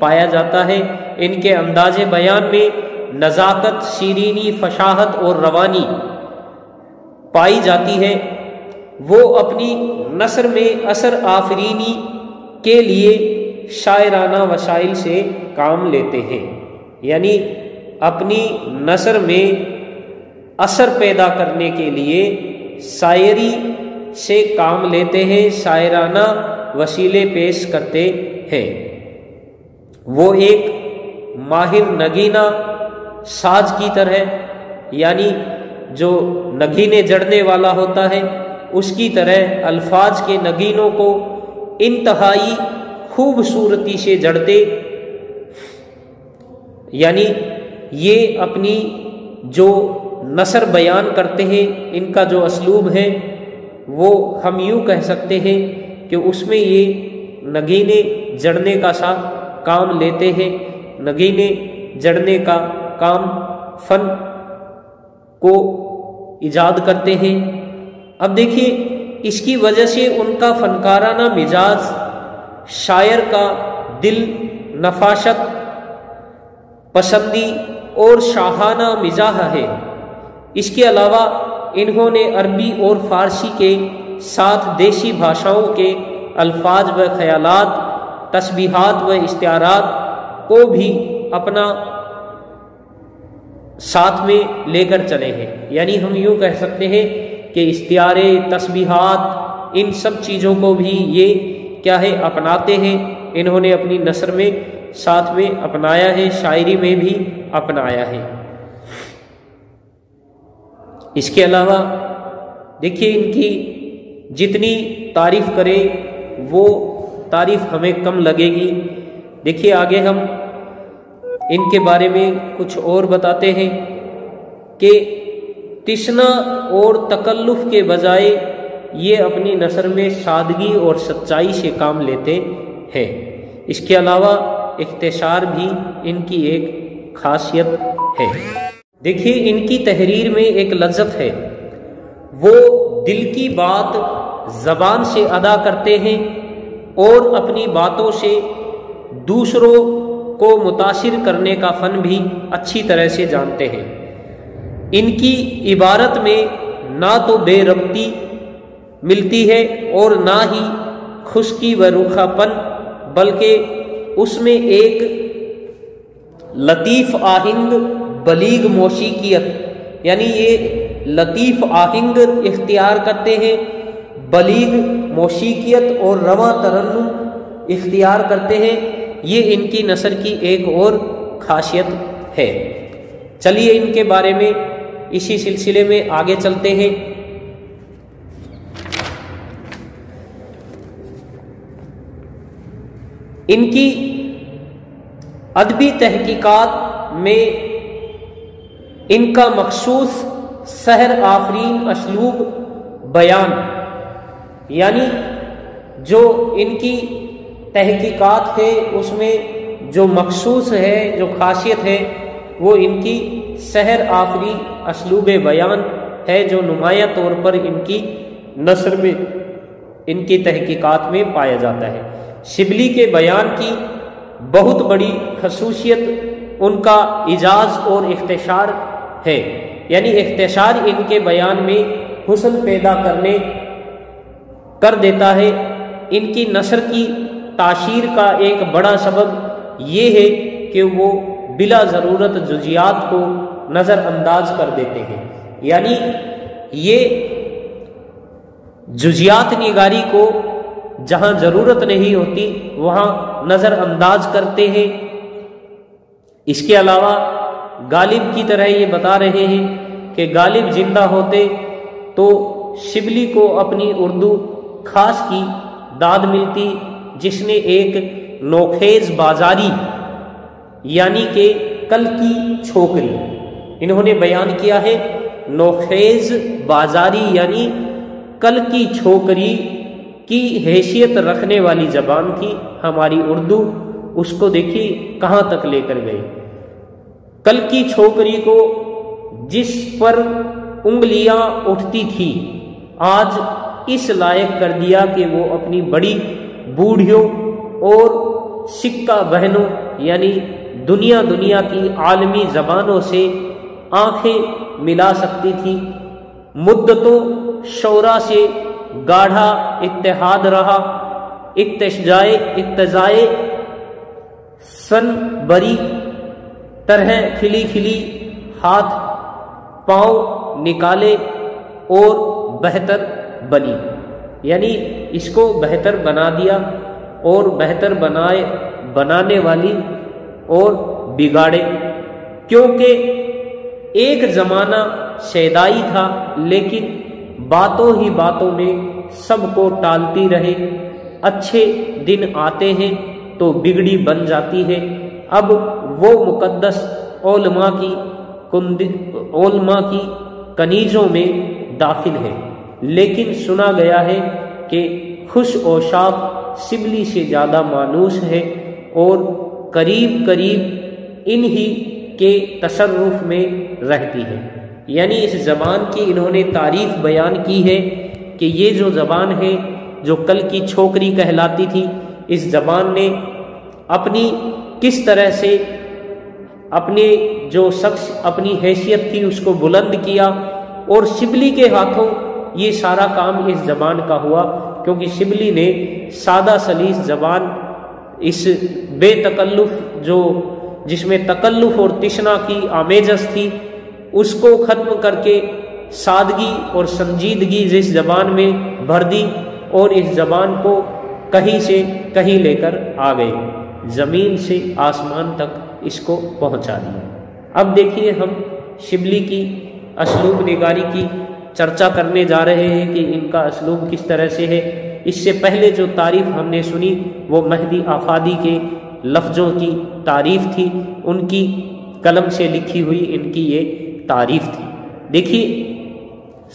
پایا جاتا ہے۔ ان کے انداز بیان میں نزاکت، شیرینی، فصاحت اور روانی پائی جاتی ہے۔ وہ اپنی نثر میں اثر آفرینی کے لیے شاعرانہ وسائل سے کام لیتے ہیں، یعنی اپنی نثر میں اثر پیدا کرنے کے لیے شاعری سے کام لیتے ہیں، شاعرانہ وسیلے پیش کرتے ہیں۔ وہ ایک ماہر نگینہ ساز کی طرح، یعنی جو نگینے جڑنے والا ہوتا ہے اس کی طرح الفاظ کے نگینوں کو انتہائی خوبصورتی سے جڑتے، یعنی یہ اپنی جو نثر بیان کرتے ہیں ان کا جو اسلوب ہے وہ ہم یوں کہہ سکتے ہیں کہ اس میں یہ نگینے جڑنے کا سا کام لیتے ہیں، نگینے جڑنے کا کام فن کو ایجاد کرتے ہیں۔ اب دیکھیے اس کی وجہ سے ان کا فنکارانہ مزاج، شاعر کا دل، نفاست پسندی اور شاہانہ مزاح ہے۔ اس کے علاوہ انہوں نے عربی اور فارسی کے ساتھ دیسی بھاشاؤں کے الفاظ و خیالات، تشبیہات و استعارات کو بھی اپنا ساتھ میں لے کر چلے ہیں، یعنی ہم یوں کہہ سکتے ہیں کہ استعارے، تشبیہات، ان سب چیزوں کو بھی یہ کیا ہے اپناتے ہیں۔ انہوں نے اپنی نثر میں ساتھ میں اپنایا ہے، شاعری میں بھی اپنایا ہے۔ اس کے علاوہ دیکھیے ان کی جتنی تعریف کرے وہ تعریف ہمیں کم لگے گی۔ دیکھیے آگے ہم ان کے بارے میں کچھ اور بتاتے ہیں کہ تشنا اور تکلف کے بجائے یہ اپنی نثر میں سادگی اور سچائی سے کام لیتے ہیں۔ اس کے علاوہ اختصار بھی ان کی ایک خاصیت ہے۔ دیکھیے ان کی تحریر میں ایک لذت ہے، وہ دل کی بات زبان سے ادا کرتے ہیں اور اپنی باتوں سے دوسروں کو متاثر کرنے کا فن بھی اچھی طرح سے جانتے ہیں۔ ان کی عبارت میں نہ تو بے ربطی ملتی ہے اور نہ ہی خشکی و روکھا پن، بلکہ اس میں ایک لطیف آہنگ بلیغ موسیقیت، یعنی یہ لطیف آہنگ اختیار کرتے ہیں، بلیغ موسیقیت اور رواں ترنم اختیار کرتے ہیں۔ یہ ان کی نثر کی ایک اور خاصیت ہے۔ چلیے ان کے بارے میں اسی سلسلے میں آگے چلتے ہیں۔ ان کی ادبی تحقیقات میں ان کا مخصوص سحر آفرین اسلوب بیان، یعنی جو ان کی تحقیقات ہے اس میں جو مخصوص ہے، جو خاصیت ہے، وہ ان کی سحر آفری اسلوب بیان ہے، جو نمایاں طور پر ان کی نثر میں، ان کی تحقیقات میں پایا جاتا ہے۔ شبلی کے بیان کی بہت بڑی خصوصیت ان کا اعجاز اور اختصار ہے، یعنی اختصار ان کے بیان میں حسن پیدا کر دیتا ہے۔ ان کی نثر کی تاشیر کا ایک بڑا سبب یہ ہے کہ وہ بلا ضرورت جزیات کو نظر انداز کر دیتے ہیں، یعنی یہ جزیات نگاری کو جہاں ضرورت نہیں ہوتی وہاں نظر انداز کرتے ہیں۔ اس کے علاوہ غالب کی طرح یہ بتا رہے ہیں کہ غالب زندہ ہوتے تو شبلی کو اپنی اردو خاص کی داد ملتی، جس نے ایک نوخیز بازاری یعنی کہ کل کی چھوکری، انہوں نے بیان کیا ہے نوخیز بازاری یعنی کل کی چھوکری کی حیثیت رکھنے والی زبان تھی ہماری اردو۔ اس کو دیکھیے کہاں تک لے کر گئے۔ کل کی چھوکری کو جس پر انگلیاں اٹھتی تھی آج اس لائق کر دیا کہ وہ اپنی بڑی بوڑھیوں اور سکہ بہنوں یعنی دنیا کی عالمی زبانوں سے آنکھیں ملا سکتی تھی۔ مدتوں شورا سے گاڑھا اتحاد رہا، اقتضائے سن بری طرح کھلی ہاتھ پاؤں نکالے اور بہتر بنی، یعنی اس کو بہتر بنا دیا اور بہتر بنانے والی اور بگاڑے، کیونکہ ایک زمانہ شیدائی تھا لیکن باتوں ہی باتوں میں سب کو ٹالتی رہے، اچھے دن آتے ہیں تو بگڑی بن جاتی ہے۔ اب وہ مقدس علماء کی کنیزوں میں داخل ہے، لیکن سنا گیا ہے کہ خوش و شاف سبلی سے زیادہ مانوس ہے اور قریب انہی کے تصرف میں رہتی ہے۔ یعنی اس زبان کی انہوں نے تعریف بیان کی ہے کہ یہ جو زبان ہے جو کل کی چھوکری کہلاتی تھی، اس زبان نے اپنی کس طرح سے اپنے جو شخص اپنی حیثیت تھی اس کو بلند کیا، اور شبلی کے ہاتھوں یہ سارا کام اس زبان کا ہوا، کیونکہ شبلی نے سادہ سلیس زبان اس بے تکلف جس میں تکلف اور تشنا کی آمیزش تھی اس کو ختم کر کے سادگی اور سنجیدگی جس زبان میں بھر دی، اور اس زبان کو کہیں سے کہیں لے کر آ گئے، زمین سے آسمان تک اس کو پہنچا دیا۔ اب دیکھیے ہم شبلی کی اسلوب نگاری کی چرچا کرنے جا رہے ہیں کہ ان کا اسلوب کس طرح سے ہے۔ اس سے پہلے جو تعریف ہم نے سنی وہ مہدی آفادی کے لفظوں کی تعریف تھی، ان کی قلم سے لکھی ہوئی ان کی یہ تعریف تھی۔ دیکھیے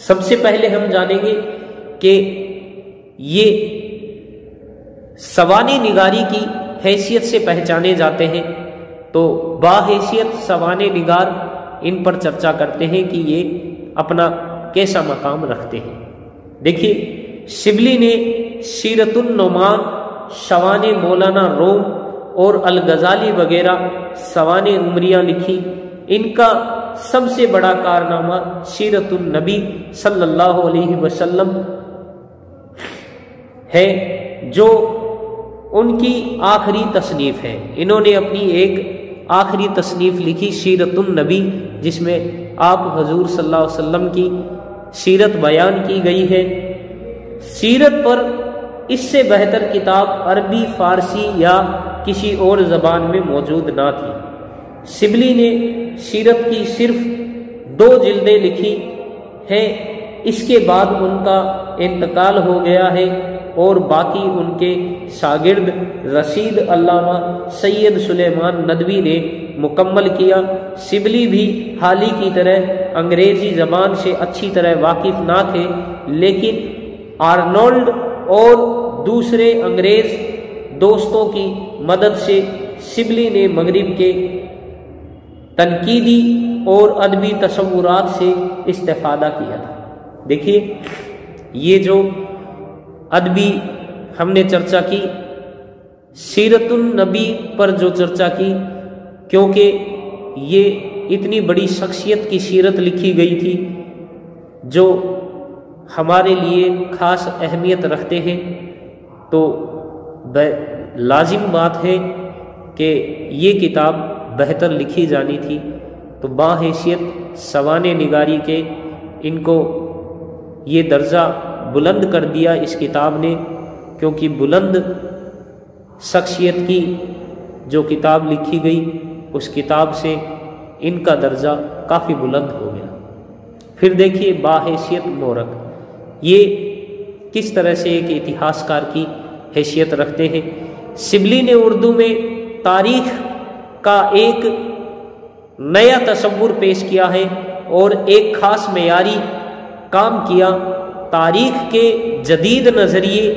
سب سے پہلے ہم جانیں گے کہ یہ سوانح نگاری کی حیثیت سے پہچانے جاتے ہیں، تو باحیثیت سوانح نگار ان پر چرچا کرتے ہیں کہ یہ اپنا کیسا مقام رکھتے ہیں۔ دیکھیے شبلی نے سیرت النعمان، شوانح مولانا روم اور الغزالی وغیرہ سوانح عمریہ لکھی۔ ان کا سب سے بڑا کارنامہ سیرت النبی صلی اللہ علیہ وسلم ہے، جو ان کی آخری تصنیف ہے۔ انہوں نے اپنی ایک آخری تصنیف لکھی سیرت النبی، جس میں آپ حضور صلی اللہ علیہ وسلم کی سیرت بیان کی گئی ہے۔ سیرت پر اس سے بہتر کتاب عربی، فارسی یا کسی اور زبان میں موجود نہ تھی۔ شبلی نے سیرت کی صرف 2 جلدیں لکھی ہیں، اس کے بعد ان کا انتقال ہو گیا ہے اور باقی ان کے شاگرد رشید علامہ سید سلیمان ندوی نے مکمل کیا۔ شبلی بھی حالی کی طرح انگریزی زبان سے اچھی طرح واقف نہ تھے، لیکن آرنولڈ اور دوسرے انگریز دوستوں کی مدد سے شبلی نے مغرب کے تنقیدی اور ادبی تصورات سے استفادہ کیا تھا۔ دیکھیے یہ جو ادبی ہم نے چرچا کی، سیرت النبی پر جو چرچا کی، کیونکہ یہ اتنی بڑی شخصیت کی سیرت لکھی گئی تھی جو ہمارے لیے خاص اہمیت رکھتے ہیں، تو لازم بات ہے کہ یہ کتاب بہتر لکھی جانی تھی۔ تو باحیثیت سوانح نگاری کے ان کو یہ درجہ بلند کر دیا اس کتاب نے، کیونکہ بلند شخصیت کی جو کتاب لکھی گئی اس کتاب سے ان کا درجہ کافی بلند ہو گیا۔ پھر دیکھیے باحیثیت مورخ، یہ کس طرح سے ایک اتہاس کار کی حیثیت رکھتے ہیں۔ شبلی نے اردو میں تاریخ کا ایک نیا تصور پیش کیا ہے اور ایک خاص معیاری کام کیا۔ تاریخ کے جدید نظریے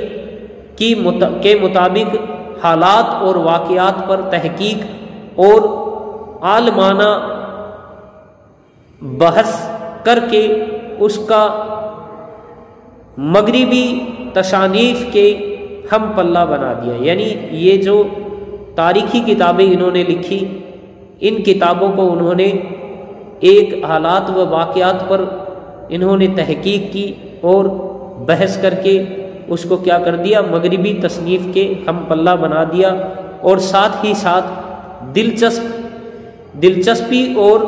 کے مطابق حالات اور واقعات پر تحقیق اور عالمانہ بحث کر کے اس کا مغربی تصانیف کے ہم پلہ بنا دیا۔ یعنی یہ جو تاریخی کتابیں انہوں نے لکھی، ان کتابوں کو انہوں نے ایک حالات و واقعات پر انہوں نے تحقیق کی اور بحث کر کے اس کو کیا کر دیا، مغربی تصنیف کے ہم پلہ بنا دیا، اور ساتھ ہی ساتھ دلچسپی اور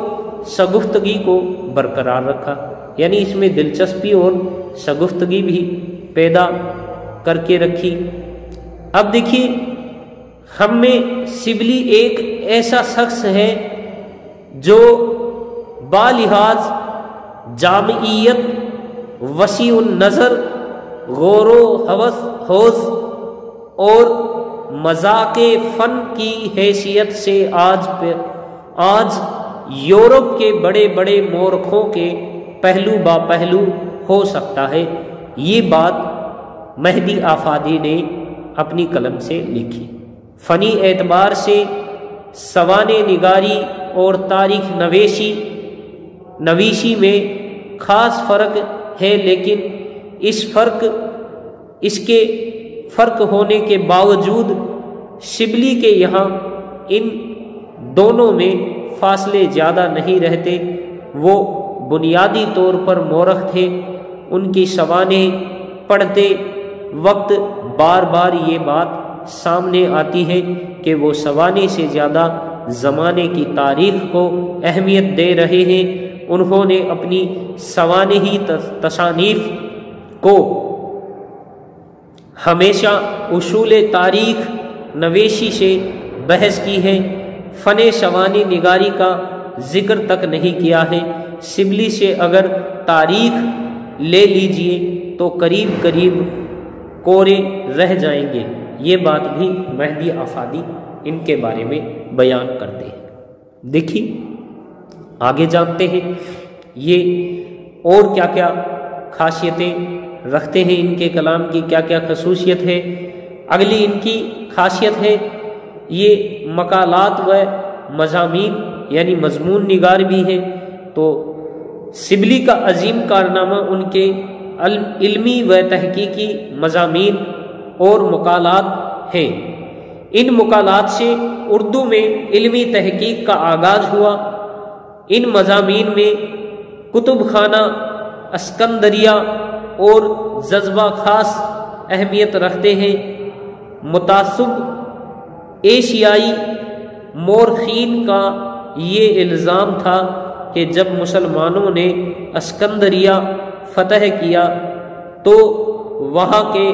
شگفتگی کو برقرار رکھا، یعنی اس میں دلچسپی اور شگفتگی بھی پیدا کر کے رکھی۔ اب دیکھیے، ہم میں شبلی ایک ایسا شخص ہے جو بالحاظ جامعیت، وسیع النظر، غور و ہوش اور مذاق فن کی حیثیت سے آج یورپ کے بڑے بڑے مورخوں کے پہلو با پہلو ہو سکتا ہے۔ یہ بات مہدی آفادی نے اپنی قلم سے لکھی۔ فنی اعتبار سے سوانح نگاری اور تاریخ نویسی میں خاص فرق ہے، لیکن اس کے فرق ہونے کے باوجود شبلی کے یہاں ان دونوں میں فاصلے زیادہ نہیں رہتے۔ وہ بنیادی طور پر مورخ تھے۔ ان کی سوانح پڑھتے وقت بار بار یہ بات سامنے آتی ہے کہ وہ سوانح سے زیادہ زمانے کی تاریخ کو اہمیت دے رہے ہیں۔ انہوں نے اپنی سوانحی تصانیف کو ہمیشہ اصول تاریخ نویسی سے بحث کی ہے، فن سوانح نگاری کا ذکر تک نہیں کیا ہے۔ شبلی سے اگر تاریخ لے لیجئے تو قریب قریب کورے رہ جائیں گے۔ یہ بات بھی مہدی آفادی ان کے بارے میں بیان کرتے ہیں۔ دیکھیے آگے جانتے ہیں یہ اور کیا کیا خاصیتیں رکھتے ہیں، ان کے کلام کی کیا کیا خصوصیت ہے۔ اگلی ان کی خاصیت ہے یہ مقالات و مضامین یعنی مضمون نگار بھی ہے۔ تو شبلی کا عظیم کارنامہ ان کے علمی و تحقیقی مضامین اور مقالات ہیں۔ ان مقالات سے اردو میں علمی تحقیق کا آغاز ہوا۔ ان مضامین میں کتب خانہ اسکندریہ اور جذبہ خاص اہمیت رکھتے ہیں۔ متعصب ایشیائی مورخین کا یہ الزام تھا کہ جب مسلمانوں نے اسکندریہ فتح کیا تو وہاں کے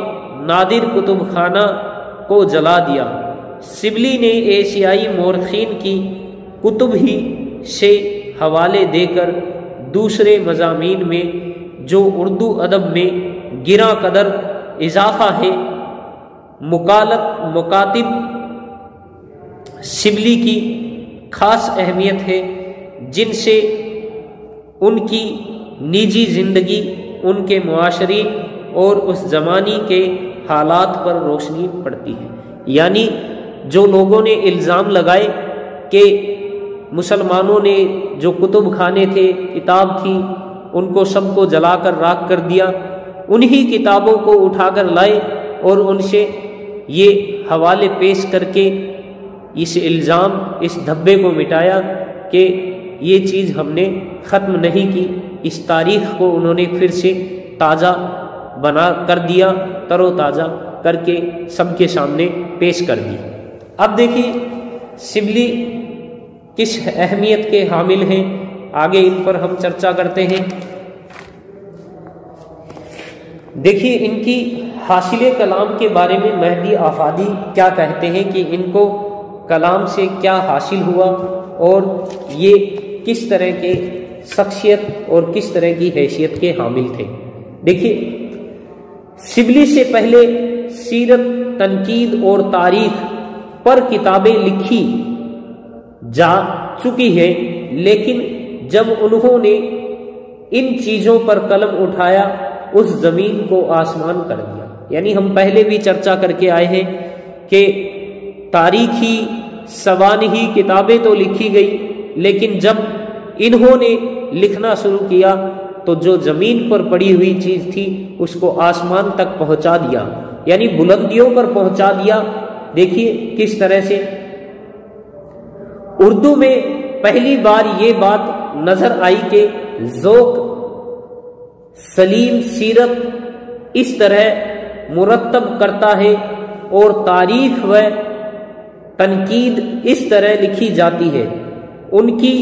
نادر کتب خانہ کو جلا دیا۔ شبلی نے ایشیائی مورخین کی کتب ہی سے حوالے دے کر دوسرے مضامین میں جو اردو ادب میں گراں قدر اضافہ ہے مکاتب شبلی کی خاص اہمیت ہے، جن سے ان کی نجی زندگی، ان کے معاشرین اور اس زمانے کے حالات پر روشنی پڑتی ہے۔ یعنی جو لوگوں نے الزام لگائے کہ مسلمانوں نے جو کتب خانے تھے، کتاب تھی، ان کو سب کو جلا کر راکھ کر دیا، انہی کتابوں کو اٹھا کر لائے اور ان سے یہ حوالے پیش کر کے اس الزام، اس دھبے کو مٹایا کہ یہ چیز ہم نے ختم نہیں کی۔ اس تاریخ کو انہوں نے پھر سے تازہ بنا کر دیا، تر و تازہ کر کے سب کے سامنے پیش کر دی۔ اب دیکھیے شبلی کس اہمیت کے حامل ہیں، آگے ان پر ہم چرچا کرتے ہیں۔ دیکھیے ان کی حاصل کلام کے بارے میں مہدی آفادی کیا کہتے ہیں کہ ان کو کلام سے کیا حاصل ہوا اور یہ کس طرح کے شخصیت اور کس طرح کی حیثیت کے حامل تھے۔ دیکھیے شبلی سے پہلے سیرت، تنقید اور تاریخ پر کتابیں لکھی جا چکی ہے، لیکن جب انہوں نے ان چیزوں پر قلم اٹھایا اس زمین کو آسمان کر دیا۔ یعنی ہم پہلے بھی چرچا کر کے آئے ہیں کہ تاریخی سوانحی کتابیں تو لکھی گئی، لیکن جب انہوں نے لکھنا شروع کیا تو جو زمین پر پڑی ہوئی چیز تھی اس کو آسمان تک پہنچا دیا، یعنی بلندیوں پر پہنچا دیا۔ دیکھیے کس طرح سے اردو میں پہلی بار یہ بات نظر آئی کہ ذوق سلیم سیرت اس طرح مرتب کرتا ہے اور تعریف و تنقید اس طرح لکھی جاتی ہے۔ ان کی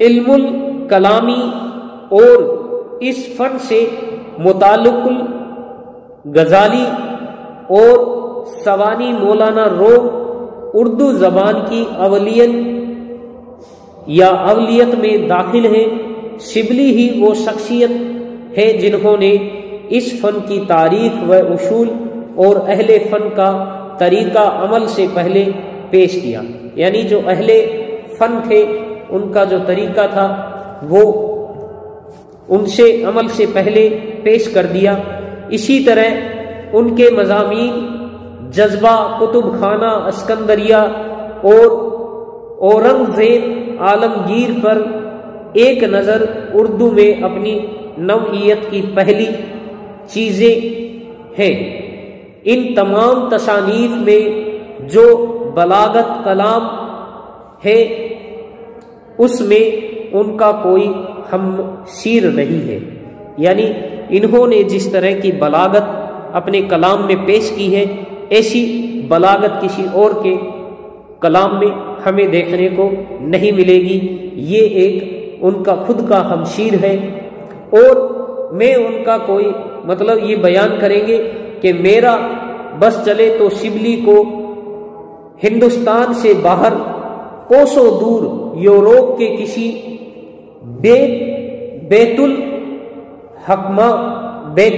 علم الکلامی اور اس فن سے متعلق غزالی اور سوانی مولانا روم اردو زبان کی اولیت میں داخل ہے۔ شبلی ہی وہ شخصیت ہے جنہوں نے اس فن کی تاریخ و اصول اور اہل فن کا طریقہ عمل سے پہلے پیش کیا، یعنی جو اہل فن تھے ان کا جو طریقہ تھا وہ ان سے عمل سے پہلے پیش کر دیا۔ اسی طرح ان کے مضامین جذبہ، کتب خانہ اسکندریہ اور اورنگزیب عالمگیر پر ایک نظر اردو میں اپنی نوعیت کی پہلی چیزیں ہیں۔ ان تمام تصانیف میں جو بلاغت کلام ہے اس میں ان کا کوئی ہم شیر نہیں ہے، یعنی انہوں نے جس طرح کی بلاغت اپنے کلام میں پیش کی ہے ایسی بلاغت کسی اور کے کلام میں ہمیں دیکھنے کو نہیں ملے گی۔ یہ ایک ان کا خود کا ہمشیر ہے، اور میں ان کا کوئی مطلب یہ بیان کریں گے کہ میرا بس چلے تو شبلی کو ہندوستان سے باہر کوسوں دور یوروپ کے کسی بیت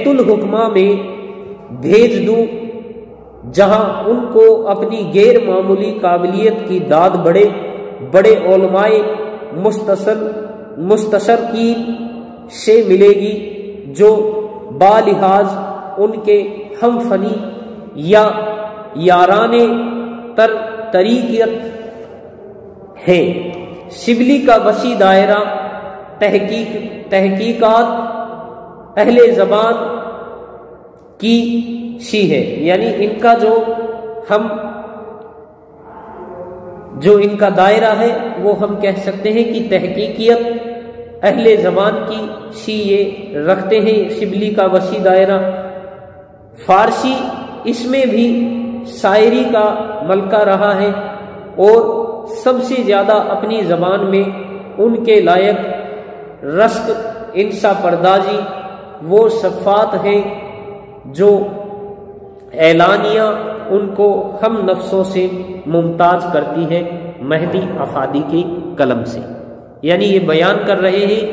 الحکمہ میں بھیج دوں، جہاں ان کو اپنی غیر معمولی قابلیت کی داد بڑے بڑے علماء مستشرقین سے ملے گی، جو بالحاظ ان کے ہم فنی یا یارانے طریقت ہے۔ شبلی کا وسیع دائرہ تحقیقات اہل زبان کی سی ہے، یعنی ان کا جو ان کا دائرہ ہے وہ ہم کہہ سکتے ہیں کہ تحقیقیت اہل زبان کی سی یہ رکھتے ہیں۔ شبلی کا وسیع دائرہ فارسی اس میں بھی شاعری کا ملکہ رہا ہے، اور سب سے زیادہ اپنی زبان میں ان کے لائق رشک انشا پردازی وہ صفات ہیں جو اعلانیہ ان کو ہم نفسوں سے ممتاز کرتی ہے مہدی افادی کے قلم سے، یعنی یہ بیان کر رہے ہیں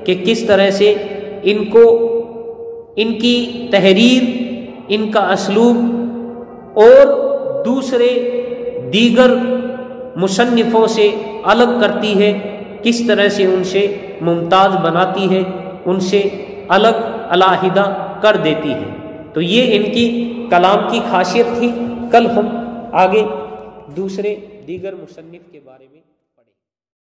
کہ کس طرح سے ان کو ان کی تحریر، ان کا اسلوب اور دوسرے دیگر مصنفوں سے الگ کرتی ہے، کس طرح سے ان سے ممتاز بناتی ہے، ان سے الگ علیحدہ کر دیتی ہے۔ تو یہ ان کی کلام کی خاصیت تھی۔ کل ہم آگے دوسرے دیگر مصنف کے بارے میں